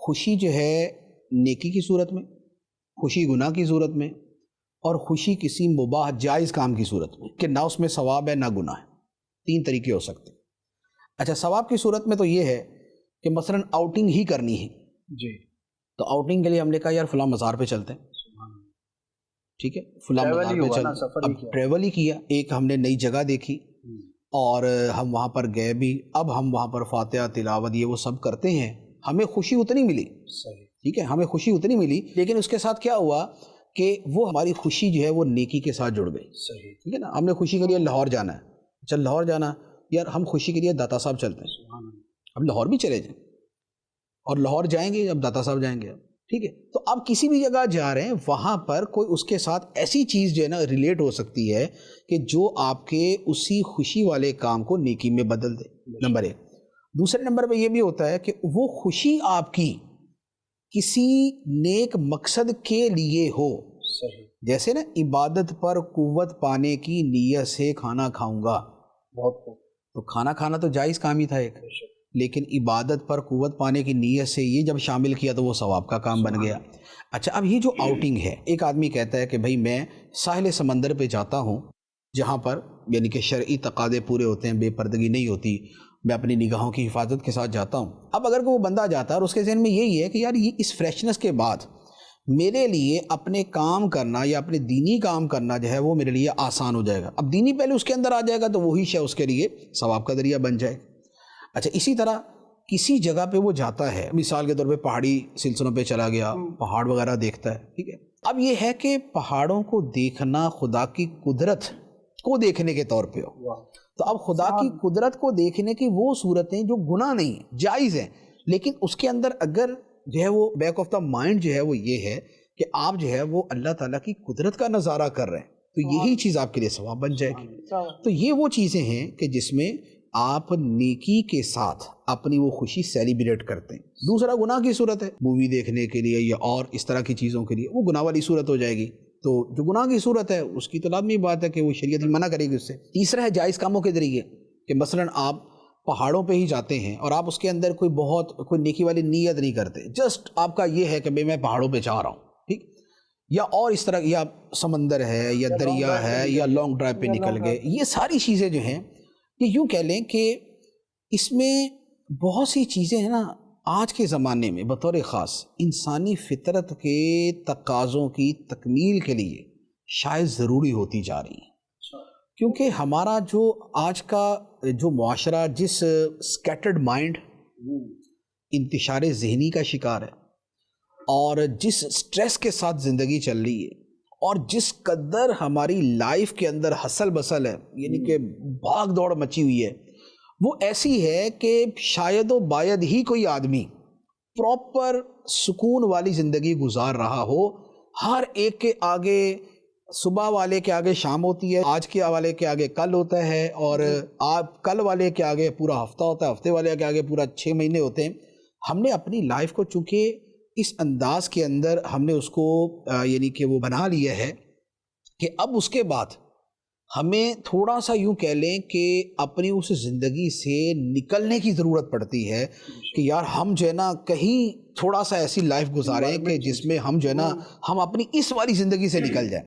خوشی جو ہے نیکی کی صورت میں، خوشی گناہ کی صورت میں، اور خوشی کسی مباح جائز کام کی صورت میں کہ نہ اس میں ثواب ہے نہ گناہ ہے. 3 طریقے ہو سکتے ہیں. اچھا، ثواب کی صورت میں تو یہ ہے کہ مثلا آؤٹنگ ہی کرنی ہے جی، تو آؤٹنگ کے لیے ہم نے کہا یار فلاں مزار پہ چلتے ہیں، ٹھیک ہے، فلاں مزار پہ چلتے ہیں. اب ٹریول ہی کیا، ایک ہم نے نئی جگہ دیکھی اور ہم وہاں پر گئے بھی. اب ہم وہاں پر فاتحہ تلاوت یہ وہ سب کرتے ہیں، ہمیں خوشی اتنی ملی، ٹھیک ہے، ہمیں خوشی اتنی ملی، لیکن اس کے ساتھ کیا ہوا کہ وہ ہماری خوشی جو ہے وہ نیکی کے ساتھ جڑ گئی. ٹھیک ہے نا، ہم نے خوشی کے لیے لاہور جانا ہے، چل لاہور جانا، یار ہم خوشی کے لیے داتا صاحب چلتے ہیں، اب لاہور بھی چلے جائیں اور لاہور جائیں گے، اب داتا صاحب جائیں گے، ٹھیک ہے. تو اب کسی بھی جگہ جا رہے ہیں وہاں پر کوئی اس کے ساتھ ایسی چیز جو ہے نا ریلیٹ ہو سکتی ہے کہ جو آپ کے اسی خوشی والے کام کو نیکی میں بدل دے. نمبر 1. دوسرے نمبر پہ یہ بھی ہوتا ہے کہ وہ خوشی آپ کی کسی نیک مقصد کے لیے ہو. جیسے نا عبادت پر قوت پانے کی نیت سے کھانا کھاؤں گا، تو کھانا کھانا تو جائز کام ہی تھا ایک، لیکن عبادت پر قوت پانے کی نیت سے یہ جب شامل کیا تو وہ ثواب کا کام بن گیا. اچھا، اب یہ جو آؤٹنگ ہے، ایک آدمی کہتا ہے کہ بھائی میں ساحل سمندر پہ جاتا ہوں جہاں پر یعنی کہ شرعی تقاضے پورے ہوتے ہیں، بے پردگی نہیں ہوتی، میں اپنی نگاہوں کی حفاظت کے ساتھ جاتا ہوں. اب اگر کوئی بندہ جاتا ہے اور اس کے ذہن میں یہی ہے کہ یار یہ اس فریشنس کے بعد میرے لیے اپنے کام کرنا یا اپنے دینی کام کرنا جو ہے وہ میرے لیے آسان ہو جائے گا، اب دینی پہلے اس کے اندر آ جائے گا تو وہی شے اس کے لیے ثواب کا ذریعہ بن جائے. اچھا، اسی طرح کسی جگہ پہ وہ جاتا ہے، مثال کے طور پہ پہاڑی سلسلوں پہ چلا گیا، پہاڑ وغیرہ دیکھتا ہے، ٹھیک ہے. اب یہ ہے کہ پہاڑوں کو دیکھنا خدا کی قدرت کو دیکھنے کے طور پہ ہو، تو اب خدا کی قدرت کو دیکھنے کی وہ صورتیں جو گناہ نہیں ہیں، جائز ہیں، لیکن اس کے اندر اگر جو ہے وہ بیک آف دا مائنڈ جو ہے وہ یہ ہے کہ آپ جو ہے وہ اللہ تعالیٰ کی قدرت کا نظارہ کر رہے ہیں، تو یہی چیز آپ کے لیے ثواب بن جائے گی. تو یہ وہ چیزیں ہیں کہ جس میں آپ نیکی کے ساتھ اپنی وہ خوشی سیلیبریٹ کرتے ہیں. دوسرا گناہ کی صورت ہے، مووی دیکھنے کے لیے یا اور اس طرح کی چیزوں کے لیے، وہ گناہ والی صورت ہو جائے گی. تو جو گناہ کی صورت ہے اس کی تو لازمی بات ہے کہ وہ شریعت منع کرے گی اس سے. تیسرا ہے جائز کاموں کے ذریعے، کہ مثلا آپ پہاڑوں پہ ہی جاتے ہیں اور آپ اس کے اندر کوئی نیکی والی نیت نہیں کرتے، جسٹ آپ کا یہ ہے کہ میں پہاڑوں پہ جا رہا ہوں، ٹھیک، یا اور اس طرح، یا سمندر ہے یا دریا ہے یا لانگ ڈرائیو پہ نکل گئے. یہ ساری چیزیں جو ہیں کہ یوں کہہ لیں کہ اس میں بہت سی چیزیں ہیں نا آج کے زمانے میں بطور خاص انسانی فطرت کے تقاضوں کی تکمیل کے لیے شاید ضروری ہوتی جا رہی ہیں، کیونکہ ہمارا جو آج کا جو معاشرہ جس سکیٹرڈ مائنڈ، انتشار ذہنی کا شکار ہے، اور جس سٹریس کے ساتھ زندگی چل رہی ہے، اور جس قدر ہماری لائف کے اندر ہسل بسل ہے، یعنی کہ بھاگ دوڑ مچی ہوئی ہے، وہ ایسی ہے کہ شاید و باید ہی کوئی آدمی پراپر سکون والی زندگی گزار رہا ہو. ہر ایک کے آگے صبح والے کے آگے شام ہوتی ہے، آج کے والے کے آگے کل ہوتا ہے، اور آپ کل والے کے آگے پورا ہفتہ ہوتا ہے، ہفتے والے کے آگے پورا 6 مہینے ہوتے ہیں. ہم نے اپنی لائف کو چونکہ اس انداز کے اندر ہم نے اس کو یعنی کہ وہ بنا لیا ہے کہ اب اس کے بعد ہمیں تھوڑا سا یوں کہہ لیں کہ اپنی اس زندگی سے نکلنے کی ضرورت پڑتی ہے کہ یار ہم جو ہے نا کہیں تھوڑا سا ایسی لائف گزاریں کہ جس میں ہم جو ہے نا ہم اپنی اس والی زندگی سے نکل جائیں.